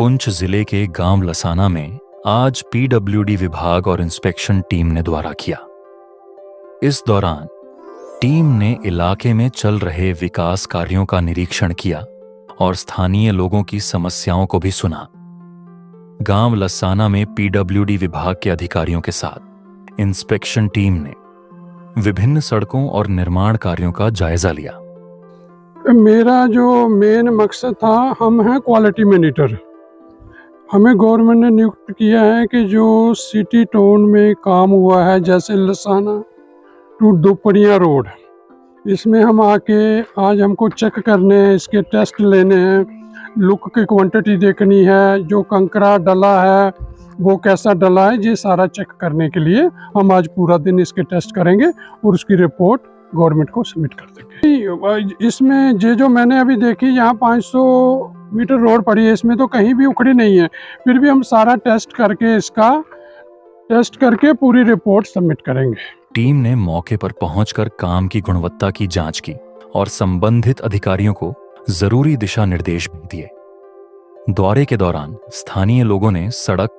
पुंछ जिले के गांव लसाना में आज पीडब्ल्यूडी विभाग और इंस्पेक्शन टीम ने दौरा किया। इस दौरान टीम ने इलाके में चल रहे विकास कार्यों का निरीक्षण किया और स्थानीय लोगों की समस्याओं को भी सुना। गांव लसाना में पीडब्ल्यूडी विभाग के अधिकारियों के साथ इंस्पेक्शन टीम ने विभिन्न सड़कों और निर्माण कार्यों का जायजा लिया। मेरा जो मेन मकसद था, हम हैं क्वालिटी मॉनिटर। हमें गवर्नमेंट ने नियुक्त किया है कि जो सिटी टाउन में काम हुआ है, जैसे लसाना टू दुपड़िया रोड, इसमें हम आके आज हमको चेक करने हैं, इसके टेस्ट लेने हैं, लुक की क्वांटिटी देखनी है, जो कंकरा डला है वो कैसा डला है, ये सारा चेक करने के लिए हम आज पूरा दिन इसके टेस्ट करेंगे और उसकी रिपोर्ट गवर्नमेंट को सबमिट कर देंगे। इसमें जो मैंने अभी देखी, यहाँ 500 मीटर रोड पड़ी है, इसमें तो कहीं भी उखड़ी नहीं है। फिर भी हम सारा टेस्ट करके पूरी रिपोर्ट सबमिट करेंगे। टीम ने मौके पर पहुंचकर काम की गुणवत्ता की जांच की और संबंधित अधिकारियों को जरूरी दिशा निर्देश भी दिए। दौरे के दौरान स्थानीय लोगों ने सड़क,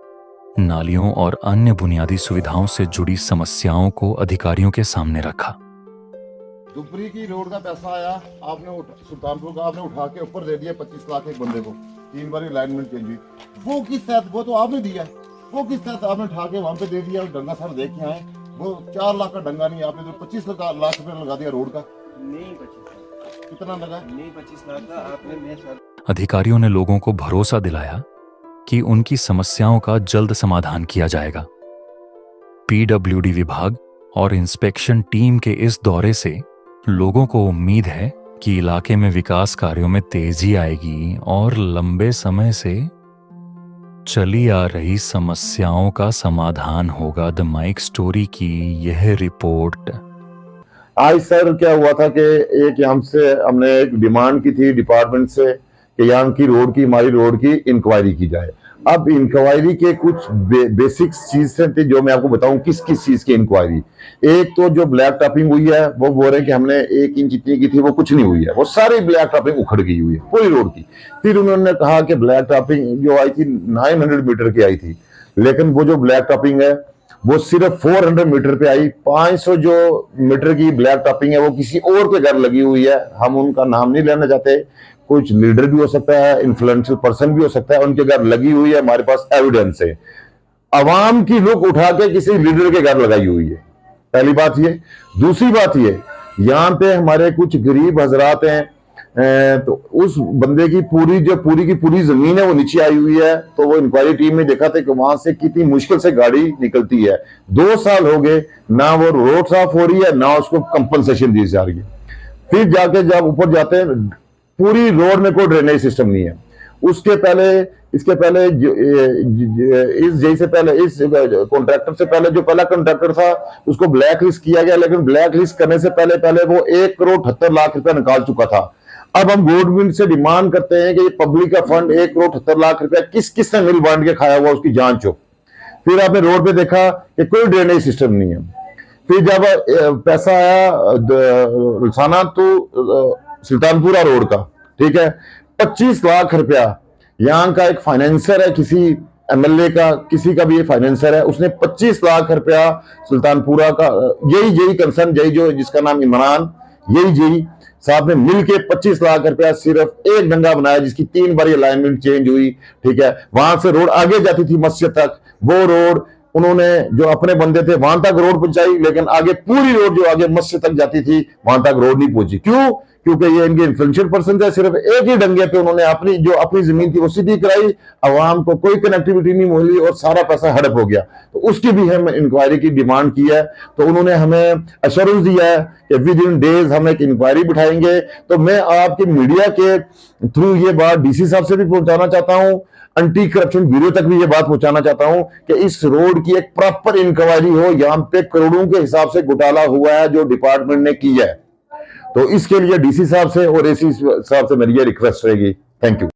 नालियों और अन्य बुनियादी सुविधाओं से जुड़ी समस्याओं को अधिकारियों के सामने रखा। दुपरी की रोड का पैसा आया, आपने सुल्तानपुर का आपने उठा के ऊपर दे दिया 25 लाख एक बंदे को, 3 बार अलाइनमेंट चेंज हुई। वो किस तहत, वो तो आपने दिया, वो किस तहत आपने उठा के वहां पे दे दिया। डंगा सर देख के आए, वो 4 लाख का डंगा नहीं, आपने तो 25 लाख रुपए लगा दिया रोड का। नहीं 25 कितना लगा? नहीं 25 लाख का आपने। मैं अधिकारियों ने लोगों को भरोसा दिलाया कि उनकी समस्याओं का जल्द समाधान किया जाएगा। पीडब्ल्यूडी विभाग और इंस्पेक्शन टीम के इस दौरे से लोगों को उम्मीद है कि इलाके में विकास कार्यों में तेजी आएगी और लंबे समय से चली आ रही समस्याओं का समाधान होगा। द माइक स्टोरी की यह रिपोर्ट। आज सर क्या हुआ था कि हमने एक डिमांड की थी डिपार्टमेंट से कि यहाँ की रोड की, हमारी रोड की इंक्वायरी की जाए। अब इंक्वायरी के कुछ बेसिक चीजें थी जो मैं आपको बताऊं किस किस चीज की इंक्वायरी। एक तो जो ब्लैक टॉपिंग हुई है, वो बोल रहे हैं कि हमने 1 इंच जितनी की थी वो कुछ नहीं हुई है, वो सारी ब्लैक टॉपिंग उखड़ गई हुई है पूरी रोड की। फिर उन्होंने कहा कि ब्लैक टॉपिंग जो आई थी 900 मीटर की आई थी, लेकिन वो जो ब्लैक टॉपिंग है वो सिर्फ 400 मीटर पे आई। 500 जो मीटर की ब्लैक टॉपिंग है वो किसी और के घर लगी हुई है। हम उनका नाम नहीं लेना चाहते, कुछ लीडर भी हो सकता है, इन्फ्लुएंशियल पर्सन भी हो सकता है, उनके घर लगी हुई है। हमारे पास एविडेंस है, अवाम की लुक उठा के किसी लीडर के घर लगाई हुई है। पहली बात ये। दूसरी बात ये, यहाँ पे हमारे कुछ गरीब हजरात हैं, तो उस बंदे की पूरी जमीन है वो नीचे आई हुई है। तो वो इंक्वायरी टीम में देखा था कि वहां से कितनी मुश्किल से गाड़ी निकलती है। 2 साल हो गए, ना वो रोड साफ हो रही है, ना उसको कंपनसेशन दी जा रही है। फिर जाके जब ऊपर जाते हैं, पूरी रोड में कोई ड्रेनेज सिस्टम नहीं है। इसके पहले इस कॉन्ट्रैक्टर से पहले जो पहला कॉन्ट्रैक्टर था उसको ब्लैक लिस्ट किया गया, लेकिन ब्लैक लिस्ट करने से पहले वो 1,78,00,000 रुपया निकाल चुका था। अब हम गवर्नमेंट से डिमांड करते हैं कि ये पब्लिक का फंड 1,78,00,000 रुपया किस ने मिल बांट के खाया हुआ, उसकी जांच हो। फिर आपने रोड पे देखा कि कोई ड्रेनेज सिस्टम नहीं है। फिर जब पैसा आया लसाना तो सुल्तानपुरा रोड का, ठीक है, 25 लाख रुपया यहाँ का एक फाइनेंसर है, किसी एमएलए का, किसी का भी ये फाइनेंसर है, उसने 25 लाख रुपया सुल्तानपुरा का यही कंसर्न जो जिसका नाम इमरान, यही साहब ने मिलके 25 लाख रुपया सिर्फ एक डंगा बनाया, जिसकी 3 बार अलाइनमेंट चेंज हुई, ठीक है। वहां से रोड आगे जाती थी मस्जिद तक, वो रोड उन्होंने जो अपने बंदे थे वहां तक रोड पहुंचाई, लेकिन आगे पूरी रोड जो आगे मस्जिद तक जाती थी वहां तक रोड नहीं पहुंची। क्यों? क्योंकि ये इनके इन्फ्लुएंशियल पर्सन थे। सिर्फ एक ही डंगे पे उन्होंने अपनी जमीन थी वो सीधी कराई, अवाम को कोई कनेक्टिविटी नहीं मिली और सारा पैसा हड़प हो गया। तो उसकी भी हम इंक्वायरी की डिमांड की है। तो उन्होंने हमें एश्योरेंस दिया है कि विद इन डेज हम एक इंक्वायरी बिठाएंगे। तो मैं आपके मीडिया के थ्रू ये बात डीसी साहब से भी पहुंचाना चाहता हूं, एंटी करप्शन ब्यूरो तक भी ये बात पहुंचाना चाहता हूं कि इस रोड की एक प्रॉपर इंक्वायरी हो। यहाँ पे करोड़ों के हिसाब से घोटाला हुआ है जो डिपार्टमेंट ने किया है। तो इसके लिए डीसी साहब से और एसी साहब से मेरी ये रिक्वेस्ट रहेगी। Thank you.